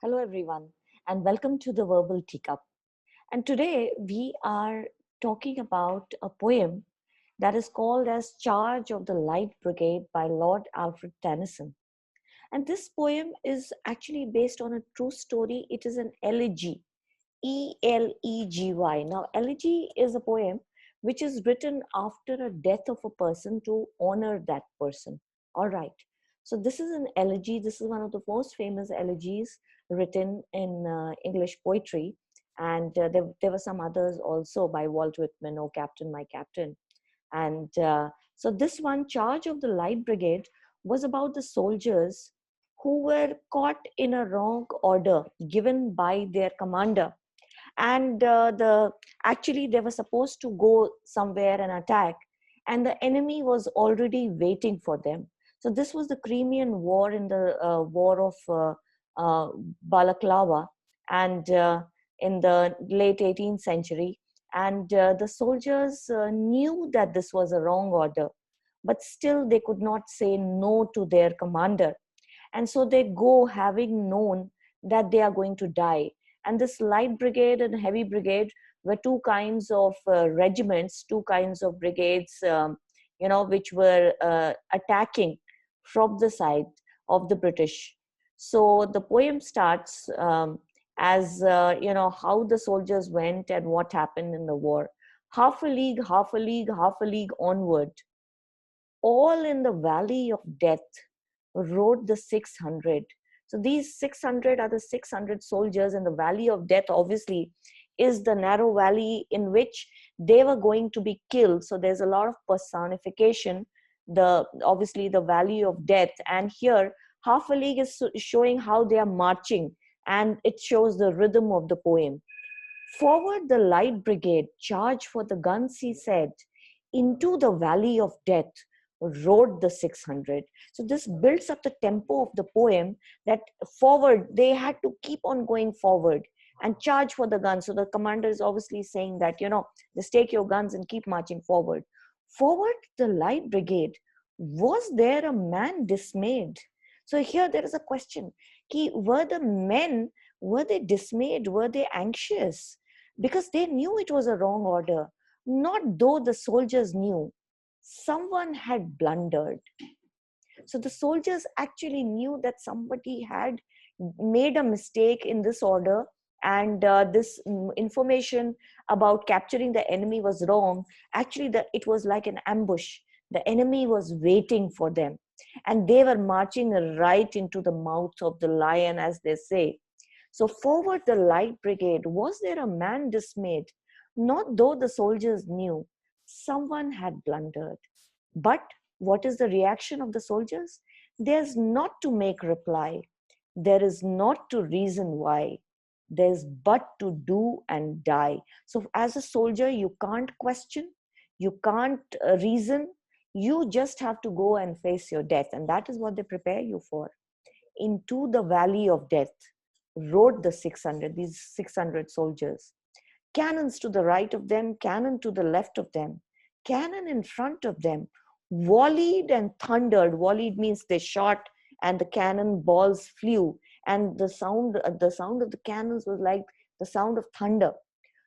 Hello, everyone, and welcome to the Verbal Teacup. And today we are talking about a poem that is called as Charge of the Light Brigade by Lord Alfred Tennyson. And this poem is actually based on a true story. It is an elegy, Elegy. Now, elegy is a poem which is written after a death of a person to honor that person. All right. So, this is an elegy. This is one of the most famous elegies written in English poetry. And there were some others also by Walt Whitman, Oh Captain, My Captain. And so, this one, Charge of the Light Brigade, was about the soldiers who were caught in a wrong order given by their commander, and actually they were supposed to go somewhere and attack, and the enemy was already waiting for them. So this was the Crimean War, in the war of uh, Balaclava, and in the late 18th century. And the soldiers knew that this was a wrong order, but still they could not say no to their commander, and so they go having known that they are going to die. And this light brigade and heavy brigade were two kinds of regiments, two kinds of brigades, which were attacking from the side of the British. So the poem starts as how the soldiers went and what happened in the war. Half a league, half a league, half a league onward, all in the valley of death rode the 600. So these 600 are the 600 soldiers in the valley of death, obviously, is the narrow valley in which they were going to be killed. So there's a lot of personification, obviously the valley of death. And here, half a league is showing how they are marching, and it shows the rhythm of the poem. Forward the light brigade, charge for the guns, he said. Into the valley of death rode the 600. So this builds up the tempo of the poem, that forward, they had to keep on going forward and charge for the guns. So the commander is obviously saying that, just take your guns and keep marching forward. Forward the light brigade. Was there a man dismayed? So here there is a question. Were the men, were they dismayed? Were they anxious? Because they knew it was a wrong order. Not though the soldiers knew. Someone had blundered. So the soldiers actually knew that somebody had made a mistake in this order, and this information about capturing the enemy was wrong. Actually, it was like an ambush. The enemy was waiting for them, and they were marching right into the mouth of the lion, as they say. So forward the light brigade. Was there a man dismayed? Not though the soldiers knew. Someone had blundered. But what is the reaction of the soldiers? There's not to make reply. There is not to reason why. There's but to do and die. So as a soldier, you can't question, you can't reason. You just have to go and face your death. And that is what they prepare you for. Into the valley of death rode the 600, these 600 soldiers. Cannons to the right of them, cannon to the left of them, cannon in front of them, volleyed and thundered. Volleyed means they shot and the cannon balls flew, and the sound of the cannons was like the sound of thunder.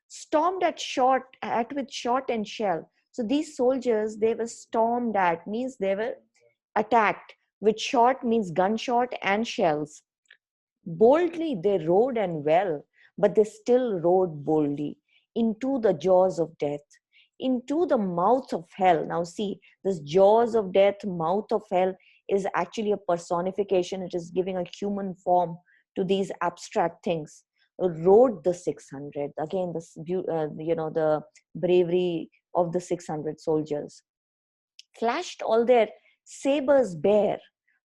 Stormed at with shot and shell. So these soldiers, they were stormed at, means they were attacked. With shot means gunshot and shells. Boldly they rode and well, but they still rode boldly into the jaws of death, into the mouth of hell. Now, see, this jaws of death, mouth of hell is actually a personification. It is giving a human form to these abstract things. Rode the 600. Again, the bravery of the 600 soldiers. Flashed all their sabres bare.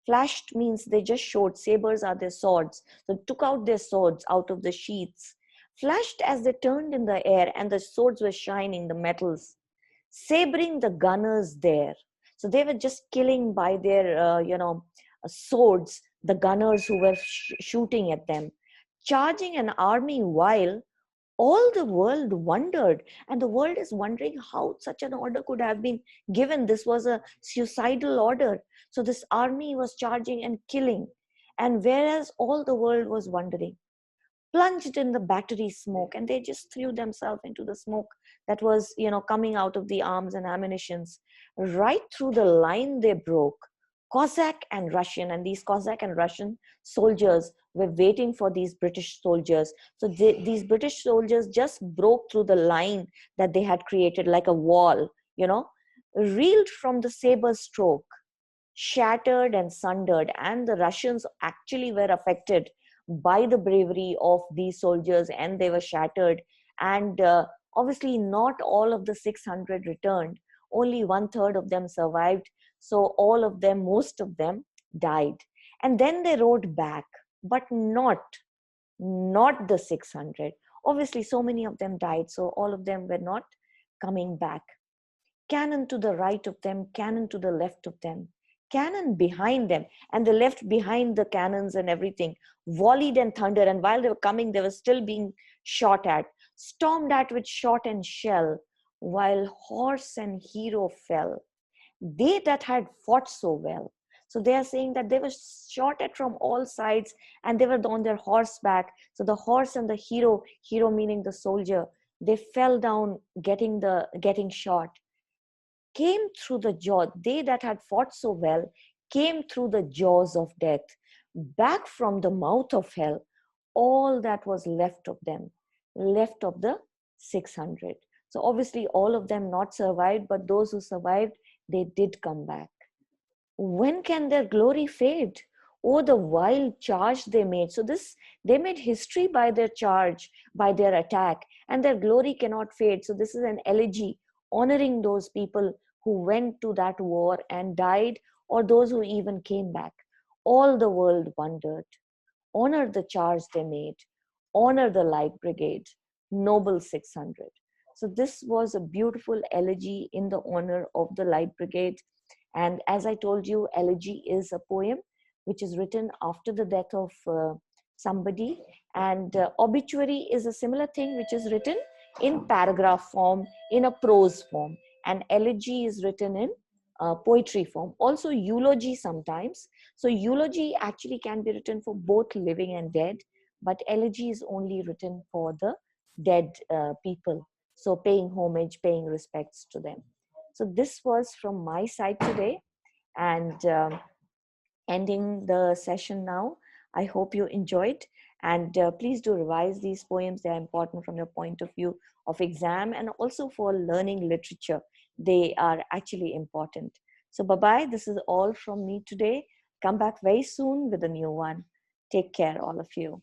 Flashed means they just showed. Sabres are their swords. So took out their swords out of the sheaths. Flashed as they turned in the air, and the swords were shining, the metals. Sabring the gunners there. So they were just killing by their, swords, the gunners who were shooting at them. Charging an army while all the world wondered, and the world is wondering how such an order could have been given. This was a suicidal order. So this army was charging and killing, And whereas all the world was wondering, plunged in the battery smoke, and they just threw themselves into the smoke that was, coming out of the arms and ammunitions. Right through the line they broke. Cossack and Russian, and these Cossack and Russian soldiers were waiting for these British soldiers. So these British soldiers just broke through the line that they had created, like a wall, reeled from the saber stroke, shattered and sundered. And the Russians actually were affected by the bravery of these soldiers, and they were shattered. And obviously, not all of the 600 returned, only one third of them survived. So, all of them, most of them died. And then they rode back, but not the 600. Obviously, so many of them died, so all of them were not coming back. Cannon to the right of them, cannon to the left of them, cannon behind them, and they left behind the cannons and everything, volleyed and thunder. And while they were coming, they were still being shot at, stormed at with shot and shell, while horse and hero fell. They that had fought so well. So they are saying that they were shot at from all sides, and they were on their horseback. So the horse and the hero meaning the soldier, they fell down getting shot, came through the jaw. They that had fought so well came through the jaws of death, back from the mouth of hell, all that was left of them, left of the 600. So obviously, all of them not survived, but those who survived, they did come back. When can their glory fade? Oh, the wild charge they made. So they made history by their charge, by their attack, and their glory cannot fade. So this is an elegy honoring those people who went to that war and died, or those who even came back. All the world wondered. Honor the charge they made. Honor the Light Brigade, noble 600. So this was a beautiful elegy in the honor of the Light Brigade. And as I told you, elegy is a poem which is written after the death of somebody. And obituary is a similar thing which is written in paragraph form, in a prose form. And elegy is written in poetry form. Also eulogy sometimes. So eulogy actually can be written for both living and dead, but elegy is only written for the dead people. So paying homage, paying respects to them. So this was from my side today, and ending the session now. I hope you enjoyed, and please do revise these poems. They are important from your point of view of exam, and also for learning literature. They are actually important. So bye-bye. This is all from me today. Come back very soon with a new one. Take care, all of you.